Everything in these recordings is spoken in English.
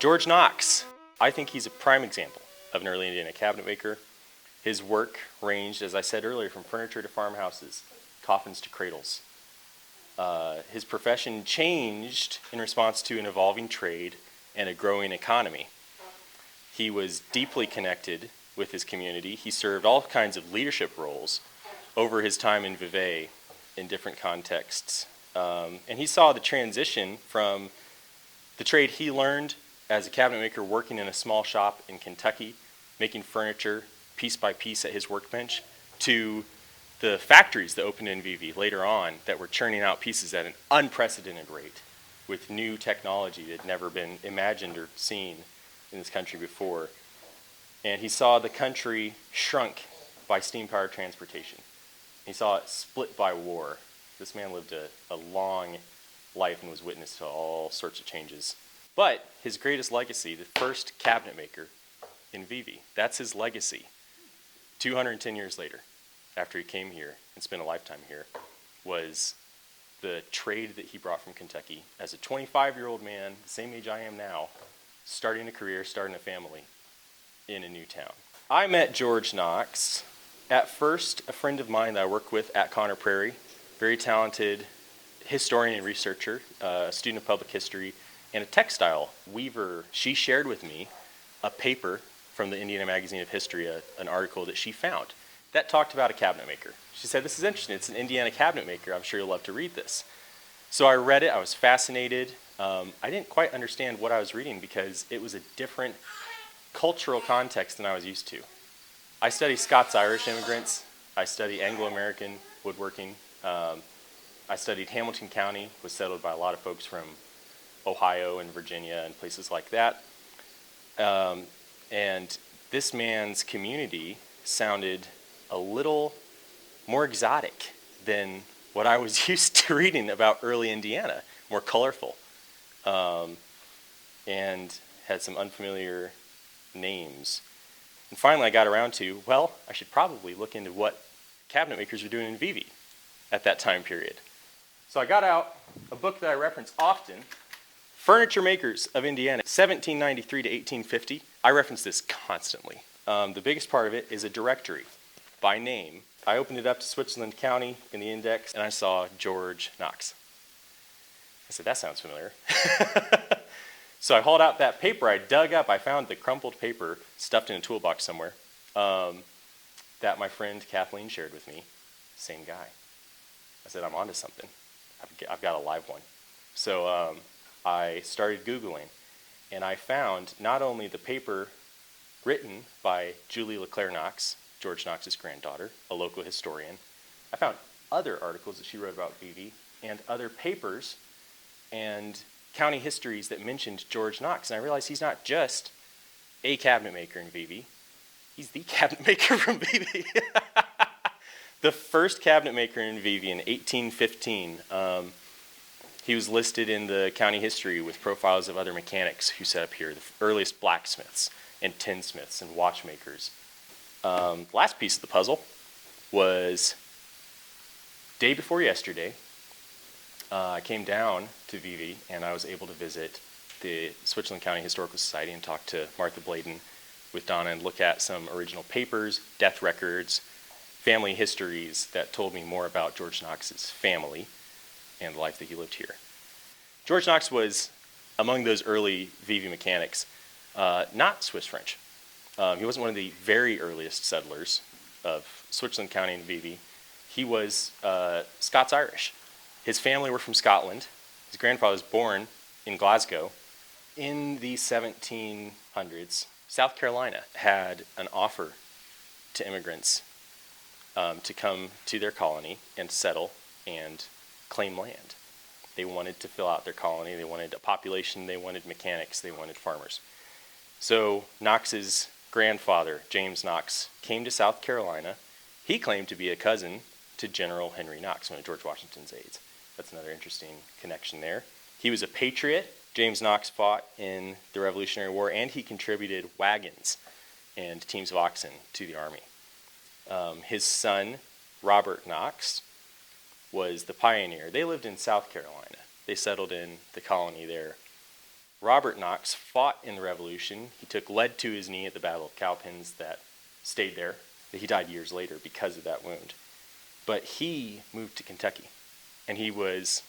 George Knox, I think he's a prime example of an early Indiana cabinet maker. His work ranged, as I said earlier, from furniture to farmhouses, coffins to cradles. His profession changed in response to an evolving trade and a growing economy. He was deeply connected with his community. He served all kinds of leadership roles over his time in Vevay in different contexts. And he saw the transition from the trade he learned as a cabinet maker working in a small shop in Kentucky, making furniture piece by piece at his workbench, to the factories that opened in Vevay later on that were churning out pieces at an unprecedented rate with new technology that had never been imagined or seen in this country before. And he saw the country shrunk by steam-powered transportation. He saw it split by war. This man lived a long life and was witness to all sorts of changes. But his greatest legacy, the first cabinet maker in Vevay, that's his legacy. 210 years later, after he came here and spent a lifetime here, was the trade that he brought from Kentucky as a 25-year-old man, the same age I am now, starting a career, starting a family in a new town. I met George Knox, at first a friend of mine that I worked with at Conner Prairie, very talented historian and researcher, a student of public history, and a textile weaver. She shared with me a paper from the Indiana Magazine of History, an article that she found that talked about a cabinet maker. She said, "This is interesting, it's an Indiana cabinet maker, I'm sure you'll love to read this." So I read it, I was fascinated. I didn't quite understand what I was reading because it was a different cultural context than I was used to. I study Scots-Irish immigrants, I study Anglo-American woodworking. I studied Hamilton County, was settled by a lot of folks from Ohio and Virginia and places like that. And this man's community sounded a little more exotic than what I was used to reading about early Indiana, more colorful, and had some unfamiliar names. And finally I got around to, well, I should probably look into what cabinet makers were doing in Vevay at that time period. So I got out a book that I reference often, Furniture Makers of Indiana, 1793 to 1850. I reference this constantly. The biggest part of it is a directory by name. I opened it up to Switzerland County in the index, and I saw George Knox. I said, that sounds familiar. So I hauled out that paper I dug up. I found the crumpled paper stuffed in a toolbox somewhere that my friend Kathleen shared with me. Same guy. I said, I'm onto something. I've got a live one. So I started Googling, and I found not only the paper written by Julie LeClaire Knox, George Knox's granddaughter, a local historian. I found other articles that she wrote about Vevay and other papers and county histories that mentioned George Knox. And I realized he's not just a cabinet maker in Vevay, he's the cabinet maker from Vevay. The first cabinet maker in Vevay in 1815. He was listed in the county history with profiles of other mechanics who set up here, the earliest blacksmiths and tinsmiths and watchmakers. Last piece of the puzzle was day before yesterday. I came down to Vevay and I was able to visit the Switzerland County Historical Society and talk to Martha Bladen with Donna and look at some original papers, death records, family histories that told me more about George Knox's family and the life that he lived here. George Knox was among those early Vevay mechanics, not Swiss French. He wasn't one of the very earliest settlers of Switzerland County and Vevay. He was Scots-Irish. His family were from Scotland. His grandfather was born in Glasgow. In the 1700s, South Carolina had an offer to immigrants to come to their colony and settle and claim land. They wanted to fill out their colony. They wanted a population. They wanted mechanics. They wanted farmers. So Knox's grandfather, James Knox, came to South Carolina. He claimed to be a cousin to General Henry Knox, one of George Washington's aides. That's another interesting connection there. He was a patriot. James Knox fought in the Revolutionary War, and he contributed wagons and teams of oxen to the army. His son, Robert Knox, was the pioneer. They lived in South Carolina. They settled in the colony there Robert Knox fought in the Revolution. He took lead to his knee at the Battle of Cowpens that stayed there. He died years later because of that wound. But he moved to Kentucky, and he was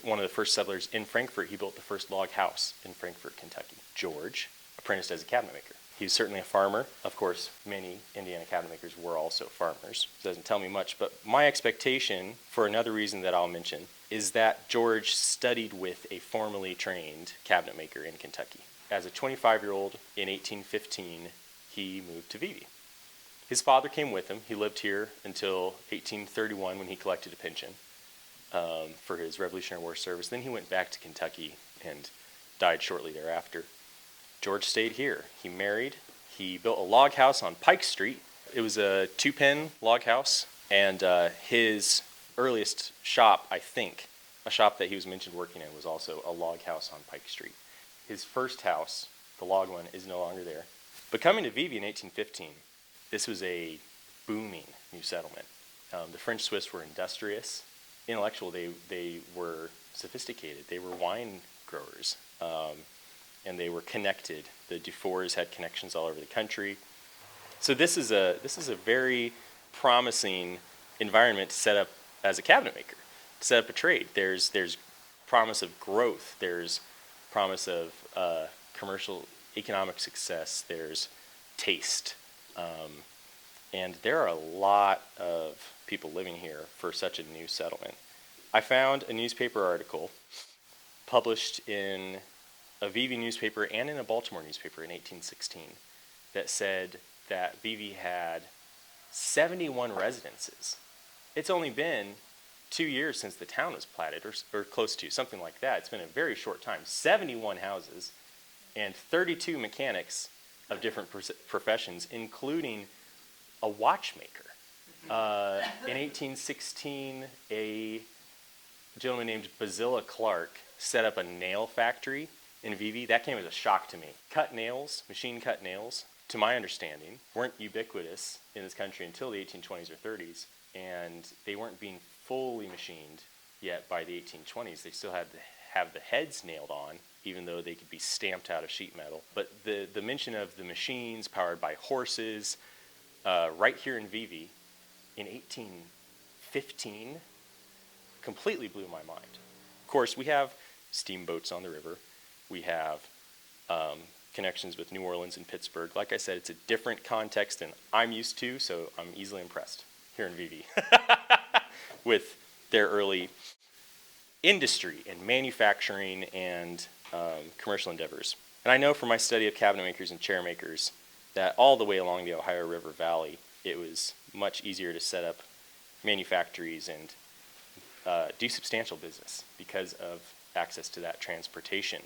one of the first settlers in Frankfort. He built the first log house in Frankfort, Kentucky. George apprenticed as a cabinet maker. He was certainly a farmer. Of course, many Indiana cabinet makers were also farmers. It doesn't tell me much, but my expectation, for another reason that I'll mention, is that George studied with a formally trained cabinet maker in Kentucky. As a 25-year-old in 1815, he moved to Vevay. His father came with him. He lived here until 1831 when he collected a pension for his Revolutionary War service. Then he went back to Kentucky and died shortly thereafter. George stayed here. He married. He built a log house on Pike Street. It was a 2-pen log house, and his earliest shop, I think, a shop that he was mentioned working in, was also a log house on Pike Street. His first house, the log one, is no longer there. But coming to Vevay in 1815, this was a booming new settlement. The French Swiss were industrious, intellectual. They were sophisticated. They were wine growers, and they were connected. The Dufours had connections all over the country. So this is a very promising environment to set up as a cabinet maker, to set up a trade. There's promise of growth. There's promise of commercial economic success. There's taste. And there are a lot of people living here for such a new settlement. I found a newspaper article published in a Vevay newspaper and in a Baltimore newspaper in 1816 that said that Vevay had 71 residences. It's only been 2 years since the town was platted, or close to, something like that. It's been a very short time. 71 houses and 32 mechanics of different professions, including a watchmaker. In 1816, a gentleman named Bazilla Clark set up a nail factory in Vevay. That came as a shock to me. Cut nails, machine-cut nails, to my understanding, weren't ubiquitous in this country until the 1820s or 30s, and they weren't being fully machined yet by the 1820s. They still had to have the heads nailed on, even though they could be stamped out of sheet metal. But the mention of the machines powered by horses right here in Vevay in 1815 completely blew my mind. Of course, we have steamboats on the river. We have connections with New Orleans and Pittsburgh. Like I said, it's a different context than I'm used to, so I'm easily impressed here in Vevay with their early industry and manufacturing and commercial endeavors. And I know from my study of cabinet makers and chair makers that all the way along the Ohio River Valley, it was much easier to set up manufactories and do substantial business because of access to that transportation.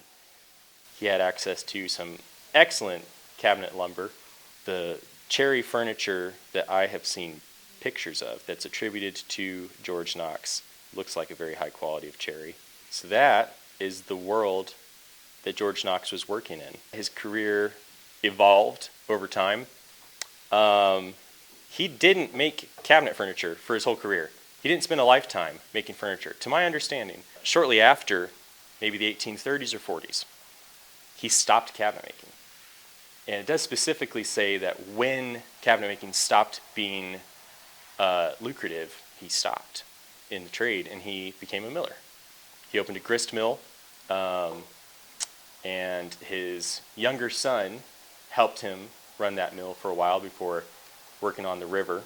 He had access to some excellent cabinet lumber. The cherry furniture that I have seen pictures of that's attributed to George Knox looks like a very high quality of cherry. So that is the world that George Knox was working in. His career evolved over time. He didn't make cabinet furniture for his whole career. He didn't spend a lifetime making furniture. To my understanding, shortly after, maybe the 1830s or 40s, he stopped cabinet making. And it does specifically say that when cabinet making stopped being lucrative, he stopped in the trade and he became a miller. He opened a grist mill, and his younger son helped him run that mill for a while before working on the river.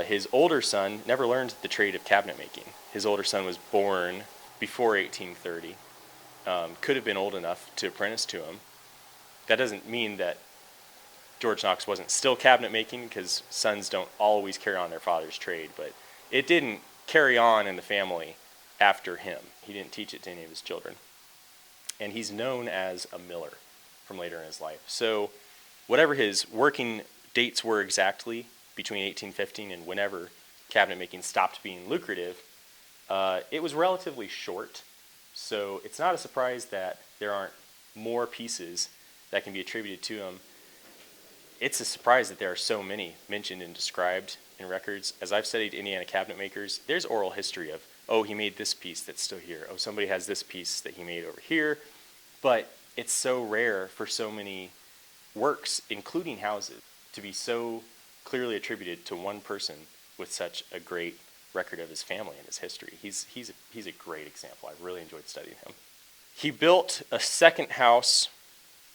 His older son never learned the trade of cabinet making. His older son was born before 1830, could have been old enough to apprentice to him. That doesn't mean that George Knox wasn't still cabinet making, because sons don't always carry on their father's trade, but it didn't carry on in the family after him. He didn't teach it to any of his children. And he's known as a miller from later in his life. So whatever his working dates were exactly between 1815 and whenever cabinet making stopped being lucrative, it was relatively short. So it's not a surprise that there aren't more pieces that can be attributed to him. It's a surprise that there are so many mentioned and described in records. As I've studied Indiana cabinet makers, there's oral history of, oh, he made this piece that's still here. Oh, somebody has this piece that he made over here. But it's so rare for so many works, including houses, to be so clearly attributed to one person with such a great record of his family and his history. He's a great example. I really enjoyed studying him. He built a second house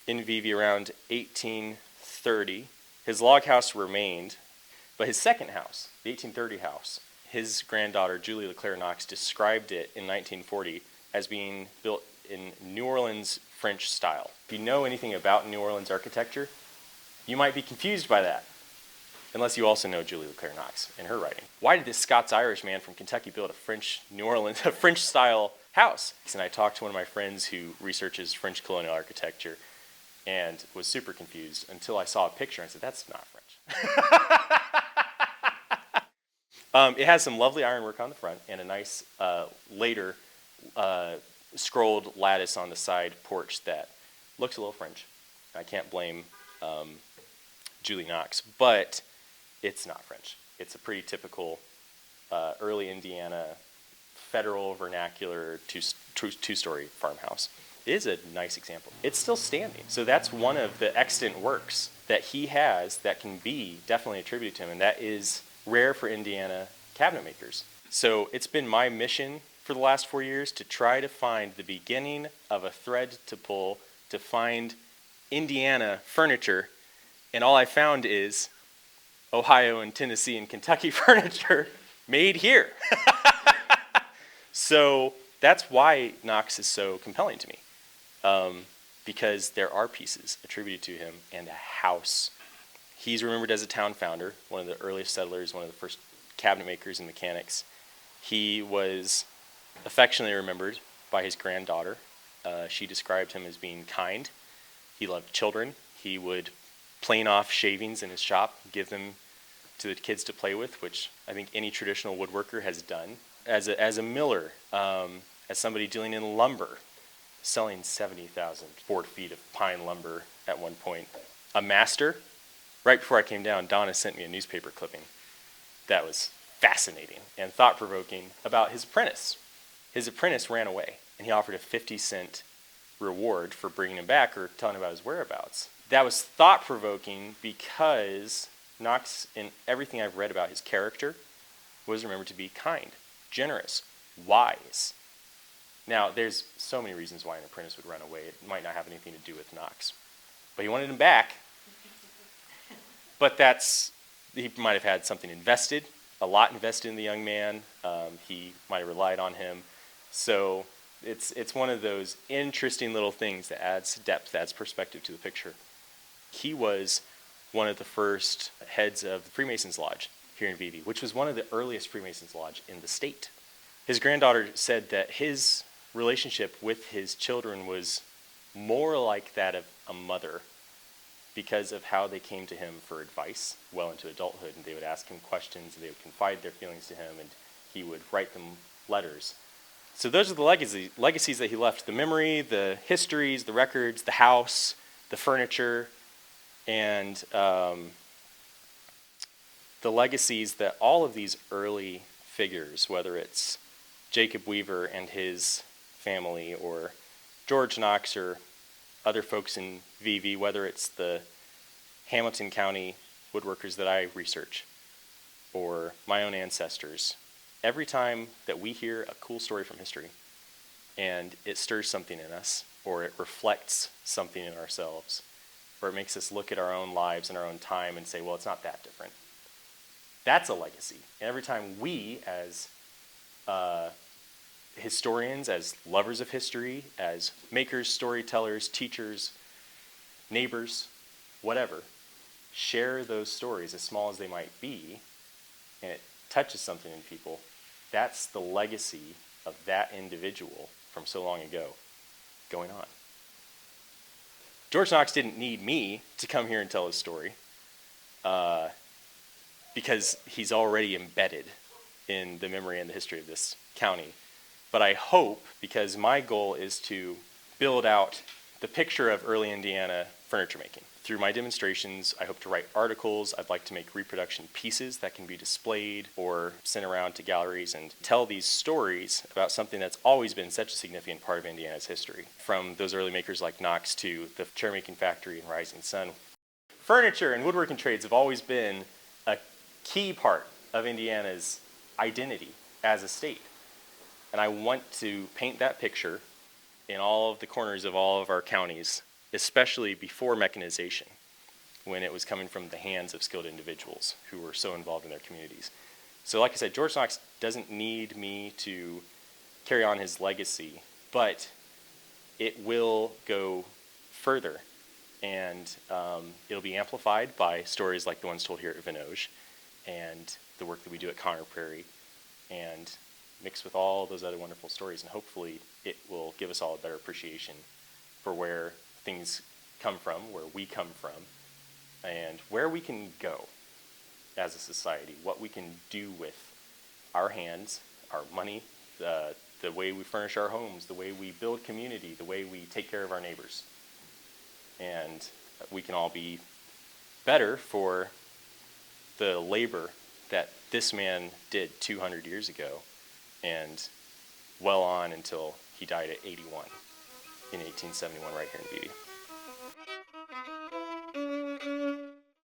in Vevay around 1830. His log house remained, but his second house, the 1830 house, his granddaughter, Julie LeClaire Knox, described it in 1940 as being built in New Orleans French style. If you know anything about New Orleans architecture, you might be confused by that, unless you also know Julie LeClaire Knox and her writing. Why did this Scots-Irish man from Kentucky build a French New Orleans, a French-style house? And I talked to one of my friends who researches French colonial architecture and was super confused until I saw a picture and said, that's not French. It has some lovely ironwork on the front and a nice later scrolled lattice on the side porch that looks a little French. I can't blame Julie Knox, but it's not French. It's a pretty typical early Indiana federal vernacular two-story farmhouse. It is a nice example. It's still standing. So that's one of the extant works that he has that can be definitely attributed to him, and that is rare for Indiana cabinet makers. So it's been my mission for the last 4 years to try to find the beginning of a thread to pull to find Indiana furniture, and all I found is Ohio and Tennessee and Kentucky furniture made here. So that's why Knox is so compelling to me, because there are pieces attributed to him and a house. He's remembered as a town founder, one of the earliest settlers, one of the first cabinet makers and mechanics. He was affectionately remembered by his granddaughter. She described him as being kind. He loved children. He would plane off shavings in his shop, give them to the kids to play with, which I think any traditional woodworker has done. As a miller, as somebody dealing in lumber, selling 70,000 board feet of pine lumber at one point. A master. Right before I came down, Donna sent me a newspaper clipping that was fascinating and thought-provoking about his apprentice. His apprentice ran away, and he offered a 50-cent reward for bringing him back or telling him about his whereabouts. That was thought-provoking because Knox, in everything I've read about his character, was remembered to be kind, generous, wise. Now, there's so many reasons why an apprentice would run away. It might not have anything to do with Knox. But he wanted him back. But he might have had something invested, a lot invested in the young man. He might have relied on him. So it's one of those interesting little things that adds depth, adds perspective to the picture. He was one of the first heads of the Freemasons Lodge here in Vevay, which was one of the earliest Freemasons Lodge in the state. His granddaughter said that his relationship with his children was more like that of a mother because of how they came to him for advice well into adulthood, and they would ask him questions, and they would confide their feelings to him, and he would write them letters. So those are the legacies that he left: the memory, the histories, the records, the house, the furniture, and the legacies that all of these early figures, whether it's Jacob Weaver and his family, or George Knox, or other folks in Vevay, whether it's the Hamilton County woodworkers that I research, or my own ancestors, every time that we hear a cool story from history and it stirs something in us, or it reflects something in ourselves, or it makes us look at our own lives and our own time and say, well, it's not that different. That's a legacy. And every time we, as historians, as lovers of history, as makers, storytellers, teachers, neighbors, whatever, share those stories, as small as they might be, and it touches something in people, that's the legacy of that individual from so long ago going on. George Knox didn't need me to come here and tell his story because he's already embedded in the memory and the history of this county. But I hope, because my goal is to build out the picture of early Indiana furniture making through my demonstrations, I hope to write articles. I'd like to make reproduction pieces that can be displayed or sent around to galleries and tell these stories about something that's always been such a significant part of Indiana's history, from those early makers like Knox to the chair-making factory and Rising Sun. Furniture and woodworking trades have always been a key part of Indiana's identity as a state. And I want to paint that picture in all of the corners of all of our counties, especially before mechanization, when it was coming from the hands of skilled individuals who were so involved in their communities. So like I said, George Knox doesn't need me to carry on his legacy, but it will go further, and it'll be amplified by stories like the ones told here at Vevay and the work that we do at Conner Prairie, and mixed with all those other wonderful stories, and hopefully it will give us all a better appreciation for where things come from, where we come from, and where we can go as a society, what we can do with our hands, our money, the way we furnish our homes, the way we build community, the way we take care of our neighbors. And we can all be better for the labor that this man did 200 years ago, and well on until he died at 81 in 1871 right here in Vevay.